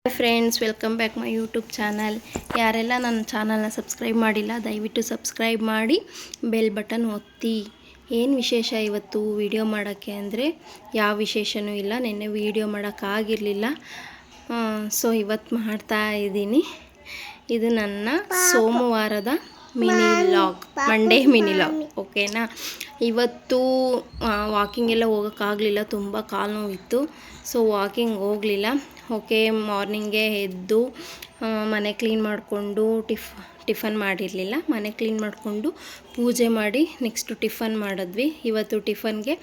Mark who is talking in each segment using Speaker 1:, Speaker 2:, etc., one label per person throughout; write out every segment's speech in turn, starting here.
Speaker 1: Hi friends, welcome back my YouTube channel. ಯಾರೆಲ್ಲ ನನ್ನ ಚಾನಲ್ನ ಸಬ್ಸ್ಕ್ರೈಬ್ ಮಾಡಿಲ್ಲ ದಯವಿಟ್ಟು ಸಬ್ಸ್ಕ್ರೈಬ್ ಮಾಡಿ ಬೆಲ್ ಬಟನ್ ಒತ್ತಿ. ಏನು ವಿಶೇಷ ಇವತ್ತು ವಿಡಿಯೋ ಮಾಡೋಕ್ಕೆ ಅಂದರೆ ಯಾವ ವಿಶೇಷವೂ ಇಲ್ಲ. ನಿನ್ನೆ ವಿಡಿಯೋ ಮಾಡೋಕ್ಕಾಗಿರಲಿಲ್ಲ, ಸೊ ಇವತ್ತು ಮಾಡ್ತಾ ಇದ್ದೀನಿ. ಇದು ನನ್ನ ಸೋಮವಾರದ mini log, Monday mini log, ಓಕೆನಾ. ಇವತ್ತು ವಾಕಿಂಗ್ ಎಲ್ಲ ಹೋಗೋಕ್ಕಾಗಲಿಲ್ಲ, ತುಂಬ ಕಾಲು ನೋವಿತ್ತು, ಸೊ ವಾಕಿಂಗ್ ಹೋಗಲಿಲ್ಲ. ಓಕೆ, ಮಾರ್ನಿಂಗೇ ಎದ್ದು ಮನೆ ಕ್ಲೀನ್ ಮಾಡಿಕೊಂಡು ಟಿಫನ್ ಮಾಡಿರಲಿಲ್ಲ, ಮನೆ ಕ್ಲೀನ್ ಮಾಡಿಕೊಂಡು ಪೂಜೆ ಮಾಡಿ ನೆಕ್ಸ್ಟು ಟಿಫನ್ ಮಾಡಿದ್ವಿ. ಇವತ್ತು ಟಿಫನ್ಗೆ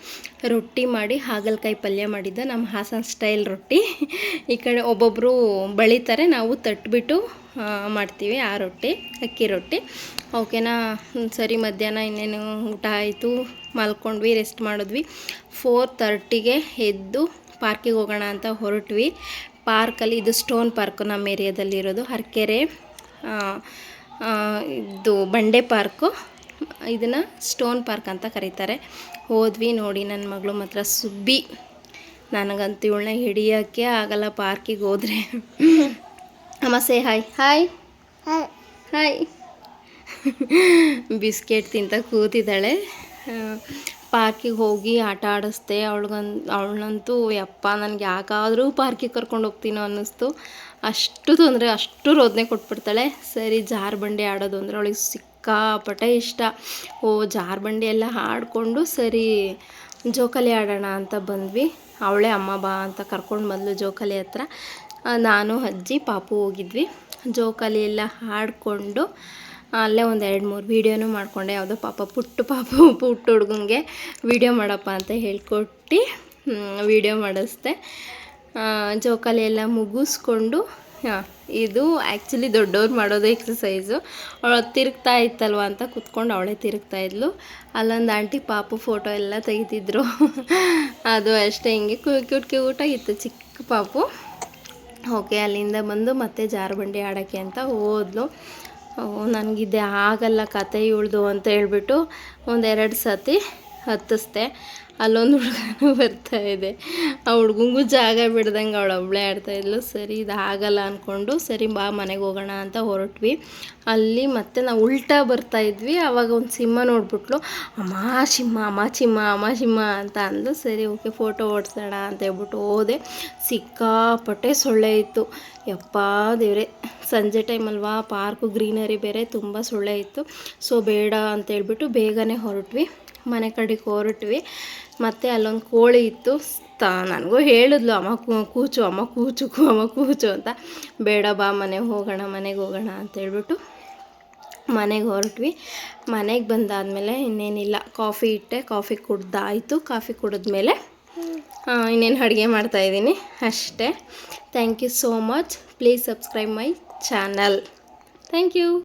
Speaker 1: ರೊಟ್ಟಿ ಮಾಡಿ ಹಾಗಲಕಾಯಿ ಪಲ್ಯ ಮಾಡಿದ್ದೆ, ನಮ್ಮ ಹಾಸನ ಸ್ಟೈಲ್ ರೊಟ್ಟಿ. ಈ ಕಡೆ ಒಬ್ಬೊಬ್ಬರು ಬಳಿತಾರೆ, ನಾವು ತಟ್ಬಿಟ್ಟು ಮಾಡ್ತೀವಿ ಆ ರೊಟ್ಟಿ, ಅಕ್ಕಿ ರೊಟ್ಟಿ, ಓಕೆನಾ. ಸರಿ, ಮಧ್ಯಾಹ್ನ ಇನ್ನೇನು ಊಟ ಆಯಿತು, ಮಲ್ಕೊಂಡ್ವಿ, ರೆಸ್ಟ್ ಮಾಡಿದ್ವಿ. 4:30ಗೆ ಎದ್ದು ಪಾರ್ಕಿಗೆ ಹೋಗೋಣ ಅಂತ ಹೊರಟ್ವಿ. ಪಾರ್ಕಲ್ಲಿ, ಇದು ಸ್ಟೋನ್ ಪಾರ್ಕು ನಮ್ಮ ಏರಿಯಾದಲ್ಲಿರೋದು, ಹರಕೆರೆ ಇದು ಬಂಡೆ ಪಾರ್ಕು, ಇದನ್ನು ಸ್ಟೋನ್ ಪಾರ್ಕ್ ಅಂತ ಕರೀತಾರೆ. ಹೋದ್ವಿ. ನೋಡಿ, ನನ್ನ ಮಗಳು ಮಾತ್ರ ಸುಬ್ಬಿ, ನನಗಂತೂ ಇವಳನ್ನ ಹಿಡಿಯೋಕ್ಕೆ ಆಗಲ್ಲ ಪಾರ್ಕಿಗೆ ಹೋದರೆ. ಅಮ್ಮ say hi. Hi hi. Biscuit ತಿಂತ ಕೂತಿದ್ದಾಳೆ. ಪಾರ್ಕಿಗೆ ಹೋಗಿ ಆಟ ಆಡಿಸ್ದೆ ಅವಳನ್ನಂತೂ. ಯಪ್ಪ, ನನಗೆ ಯಾಕಾದರೂ ಪಾರ್ಕಿಗೆ ಕರ್ಕೊಂಡು ಹೋಗ್ತೀನೋ ಅನ್ನಿಸ್ತು. ಅಷ್ಟು ತೊಂದರೆ, ಅಷ್ಟು ರೋದನೆ ಕೊಟ್ಬಿಡ್ತಾಳೆ. ಸರಿ, ಜಾರುಬಂಡಿ ಆಡೋದು ಅಂದರೆ ಅವಳಿಗೆ ಸಿಕ್ಕಾಪಟ್ಟೆ ಇಷ್ಟ. ಜಾರುಬಂಡಿ ಎಲ್ಲ ಆಡಿಕೊಂಡು ಸರಿ ಜೋಕಾಲಿ ಆಡೋಣ ಅಂತ ಬಂದ್ವಿ. ಅವಳೇ ಅಮ್ಮ ಬಾ ಅಂತ ಕರ್ಕೊಂಡು ಬಂದ್ಲು ಜೋಕಾಲಿ ಹತ್ರ. ನಾನು, ಅಜ್ಜಿ, ಪಾಪು ಹೋಗಿದ್ವಿ. ಜೋಕಾಲಿ ಎಲ್ಲ ಆಡಿಕೊಂಡು ಅಲ್ಲೇ ಒಂದು 2-3 ವೀಡಿಯೋನೂ ಮಾಡಿಕೊಂಡೆ. ಯಾವುದೋ ಪುಟ್ಟ ಹುಡುಗಂಗೆ ವೀಡಿಯೋ ಮಾಡಪ್ಪ ಅಂತ ಹೇಳ್ಕೊಟ್ಟು ವೀಡಿಯೋ ಮಾಡಿಸ್ದೆ. ಜೋಕಾಲಿ ಎಲ್ಲ ಮುಗಿಸ್ಕೊಂಡು, ಇದು ಆ್ಯಕ್ಚುಲಿ ದೊಡ್ಡವ್ರು ಮಾಡೋದು ಎಕ್ಸಸೈಸು. ಅವಳು ತಿರುಗ್ತಾ ಇತ್ತಲ್ವ ಅಂತ ಕೂತ್ಕೊಂಡು ಅವಳೇ ತಿರುಗ್ತಾಯಿದ್ಲು. ಅಲ್ಲೊಂದು ಆಂಟಿ ಪಾಪು ಫೋಟೋ ಎಲ್ಲ ತೆಗಿತಿದ್ರು. ಅದು ಅಷ್ಟೇ, ಹಿಂಗೆ ಕ್ಯೂಟ್ ಇತ್ತು ಚಿಕ್ಕ ಪಾಪು. ಓಕೆ, ಅಲ್ಲಿಂದ ಬಂದು ಮತ್ತೆ ಜಾರುಬಂಡಿ ಆಡೋಕ್ಕೆ ಅಂತ ಹೋದ್ಲು. ನನಗಿದ್ದೆ ಆಗಲ್ಲ ಕತೆ ಇವಳ್ದು ಅಂತ ಹೇಳ್ಬಿಟ್ಟು 1-2 ಸತಿ ಹತ್ತಿಸ್ದೆ. ಅಲ್ಲೊಂದು ಹುಡುಗನೂ ಬರ್ತಾಯಿದೆ, ಆ ಹುಡುಗಂಗೂ ಜಾಗ ಬಿಡ್ದಂಗೆ ಅವಳು ಒಬ್ಬಳೇ ಆಡ್ತಾಯಿದ್ಲು. ಸರಿ, ಇದು ಆಗಲ್ಲ ಅಂದ್ಕೊಂಡು ಸರಿ ಬಾ ಮನೆಗೆ ಹೋಗೋಣ ಅಂತ ಹೊರಟ್ವಿ. ಅಲ್ಲಿ ಮತ್ತೆ ನಾವು ಉಲ್ಟಾ ಬರ್ತಾಯಿದ್ವಿ. ಆವಾಗ ಒಂದು ಸಿಂಹ ನೋಡ್ಬಿಟ್ಲು. ಅಮ್ಮ ಸಿಂಹ ಅಂತ ಅಂದು. ಸರಿ, ಓಕೆ, ಫೋಟೋ ಓಡಿಸೋಣ ಅಂತ ಹೇಳ್ಬಿಟ್ಟು ಹೋದೆ. ಸಿಕ್ಕಾಪಟ್ಟೆ ಸೊಳ್ಳೆ ಇತ್ತು. ಯಪ್ಪ ದೇವ್ರೆ, ಸಂಜೆ ಟೈಮಲ್ವಾ, ಪಾರ್ಕು ಗ್ರೀನರಿ ಬೇರೆ, ತುಂಬ ಸೊಳ್ಳೆ ಇತ್ತು. ಸೊ ಬೇಡ ಅಂತ ಹೇಳ್ಬಿಟ್ಟು ಬೇಗನೆ ಹೊರಟ್ವಿ, ಮನೆ ಕಡೆಗೆ ಹೊರಟ್ವಿ. ಮತ್ತು ಅಲ್ಲೊಂದು ಕೋಳಿ ಇತ್ತು. ನನಗೂ ಹೇಳಿದ್ಲು, ಅಮ್ಮ ಕೂಚು ಅಂತ. ಬೇಡ ಬಾ ಮನೆಗೆ ಹೋಗೋಣ ಅಂತ ಹೇಳ್ಬಿಟ್ಟು ಮನೆಗೆ ಹೊರಟ್ವಿ. ಮನೆಗೆ ಬಂದಾದಮೇಲೆ ಇನ್ನೇನಿಲ್ಲ, ಕಾಫಿ ಇಟ್ಟೆ, ಕಾಫಿ ಕುಡ್ದಾಯಿತು. ಕಾಫಿ ಕುಡಿದ್ಮೇಲೆ ಇನ್ನೇನು ಅಡುಗೆ ಮಾಡ್ತಾಯಿದ್ದೀನಿ ಅಷ್ಟೇ. Thank you so much. Please subscribe my channel. Thank you.